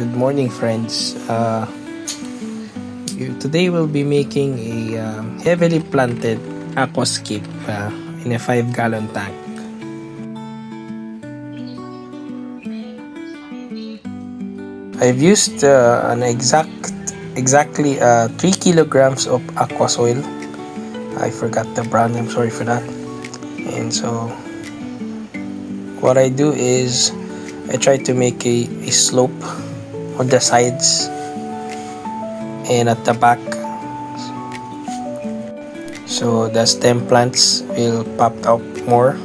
Good morning, friends. Today we'll be making a heavily planted aquascape in a 5-gallon tank. I've used exactly 3 kilograms of aqua soil. I forgot the brand. I'm sorry for that. And so what I do is I try to make a slope on the sides and at the back, so the stem plants will pop out more.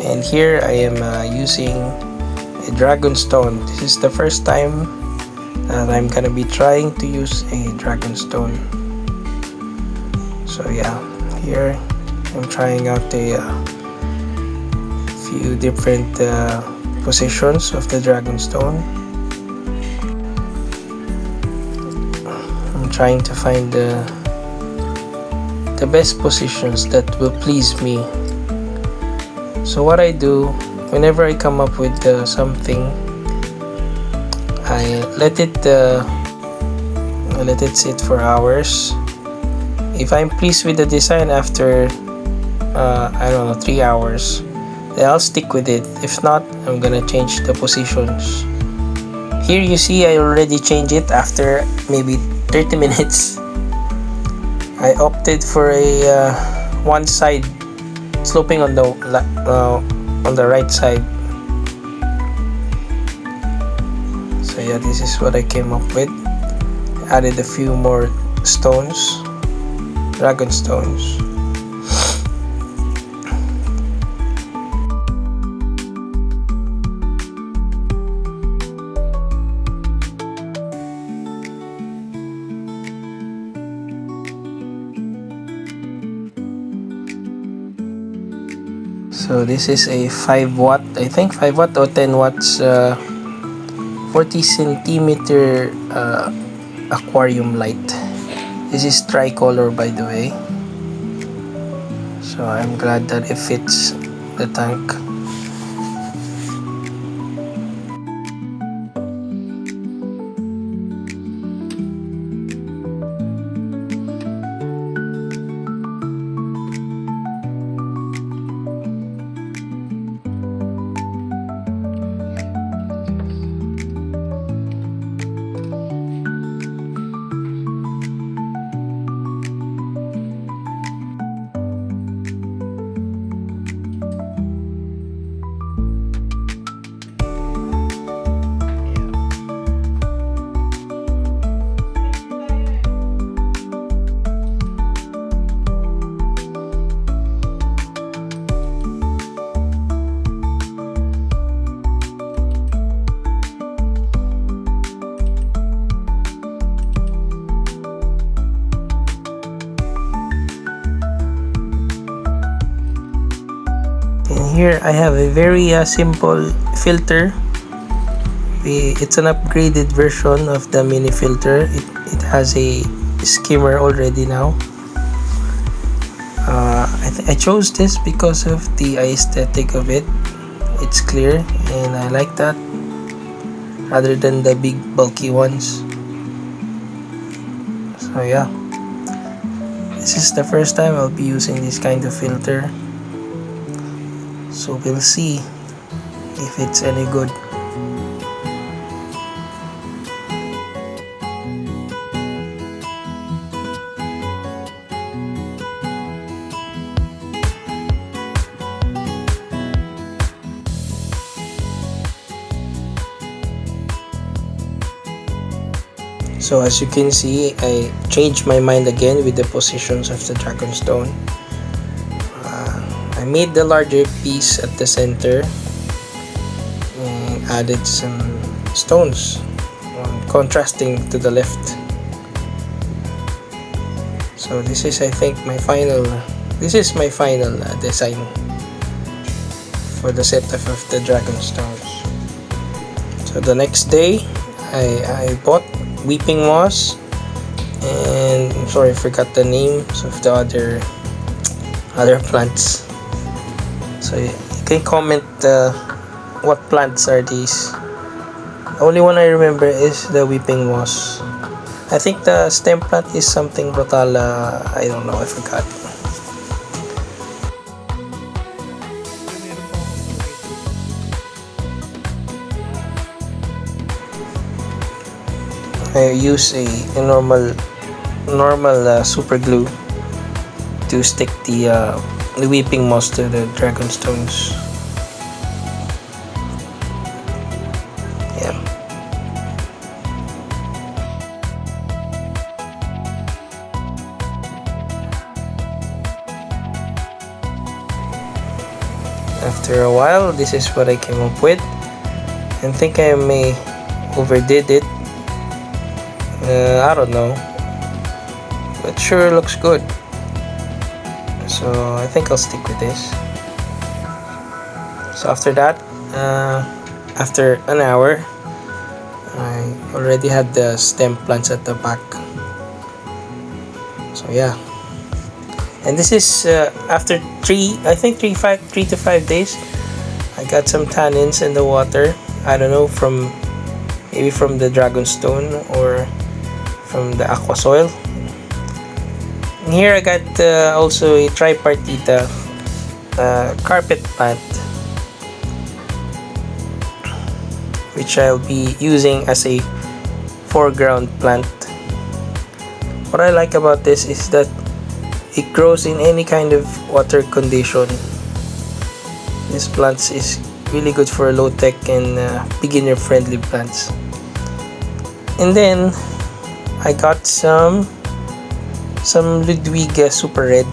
And here I am using a dragon stone. This is the first time that I'm gonna be trying to use a dragon stone. So yeah, here I'm trying out a few different positions of the dragon stone. I'm trying to find the best positions that will please me. So what I do whenever I come up with something, I let it sit for hours. If I'm pleased with the design after I don't know, 3 hours, then I'll stick with it. If not, I'm gonna change the positions. Here you see I already changed it after maybe 30 minutes. I opted for a one side sloping on the right side. So yeah, this is what I came up with. Added a few more stones, dragon stones. So this is a 5 watt, I think 5 watt or 10 watts 40 centimeter aquarium light. This is tricolor, by the way, so I'm glad that it fits the tank. Here I have a very simple filter. It's an upgraded version of the mini filter. It has a skimmer already now. I chose this because of the aesthetic of it. It's clear and I like that, rather than the big bulky ones. So yeah, this is the first time I'll be using this kind of filter. So we'll see if it's any good. So as you can see, I changed my mind again with the positions of the dragon stone. I made the larger piece at the center and added some stones contrasting to the left. So this is, I think, my final design for the setup of the dragon stones. So the next day I bought weeping moss, and I'm sorry I forgot the names of the other plants. So you can comment what plants are these. The only one I remember is the weeping moss. I think the stem plant is something rotala. I don't know, I forgot. I use a normal super glue to stick the weeping moss to the dragon stones. Yeah. After a while, this is what I came up with. I think I may overdid it. I don't know, but sure looks good. So I think I'll stick with this. So after that, after an hour, I already had the stem plants at the back. So yeah, and this is after 3 to 5 days. I got some tannins in the water. I don't know, maybe from the dragon stone or from the aqua soil. And here I got also a tripartita carpet plant, which I'll be using as a foreground plant. What I like about this is that it grows in any kind of water condition. This plant is really good for low-tech and beginner-friendly plants. And then I got some Ludwiga Super Red,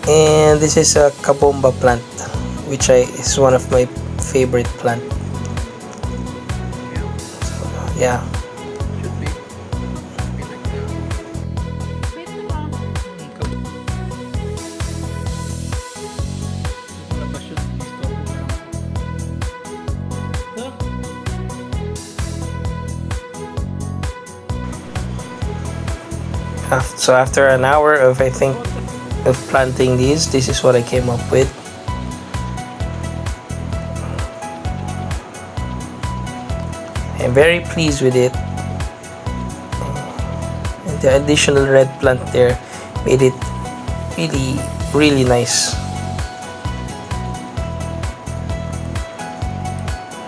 and this is a kabomba plant, which is one of my favorite plant. So, yeah. So after an hour of planting these, this is what I came up with. I'm very pleased with it. And the additional red plant there made it really nice.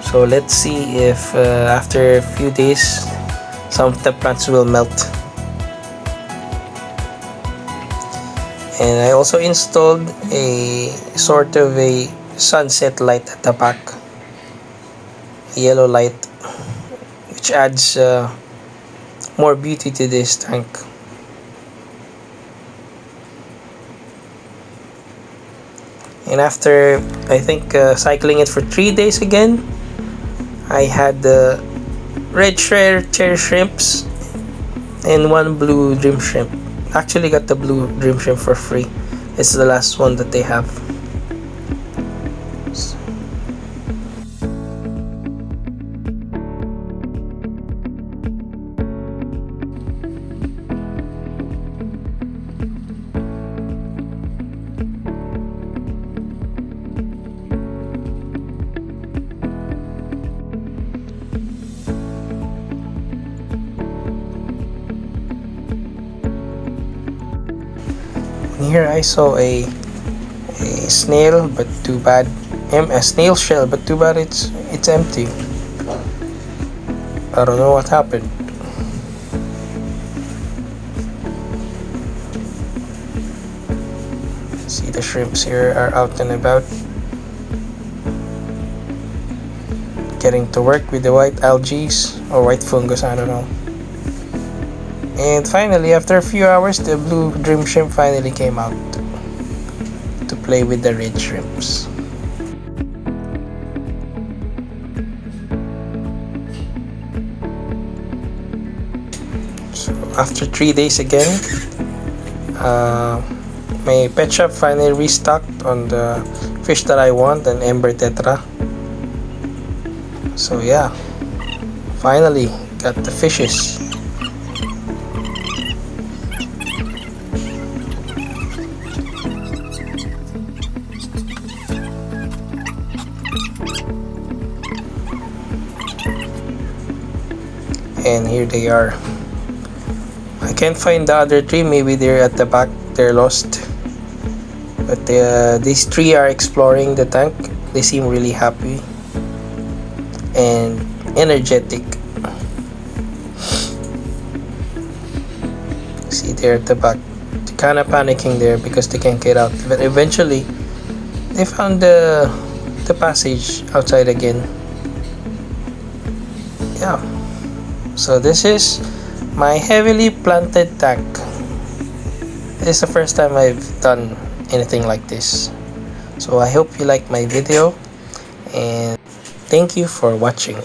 So let's see if after a few days some of the plants will melt. And I also installed a sort of a sunset light at the back, a yellow light, which adds more beauty to this tank. And after cycling it for 3 days again, I had the red cherry shrimps and one blue dream shrimp. Actually got the blue dream shrimp for free. It's the last one that they have. Here I saw a snail, but too bad. A snail shell, but too bad it's empty. I don't know what happened. See, the shrimps here are out and about, getting to work with the white algae or white fungus, I don't know. And finally, after a few hours, the blue dream shrimp finally came out to play with the red shrimps. So after 3 days again, my pet shop finally restocked on the fish that I want, an ember tetra. So yeah, finally got the fishes. and here they are. I can't find the other three. Maybe they're at the back, they're lost. But these three are exploring the tank. They seem really happy and energetic. See, they're at the back. They're kind of panicking there because they can't get out. But eventually, they found the passage outside again. Yeah. So this is my heavily planted tank. This is the first time I've done anything like this. So I hope you like my video, and thank you for watching.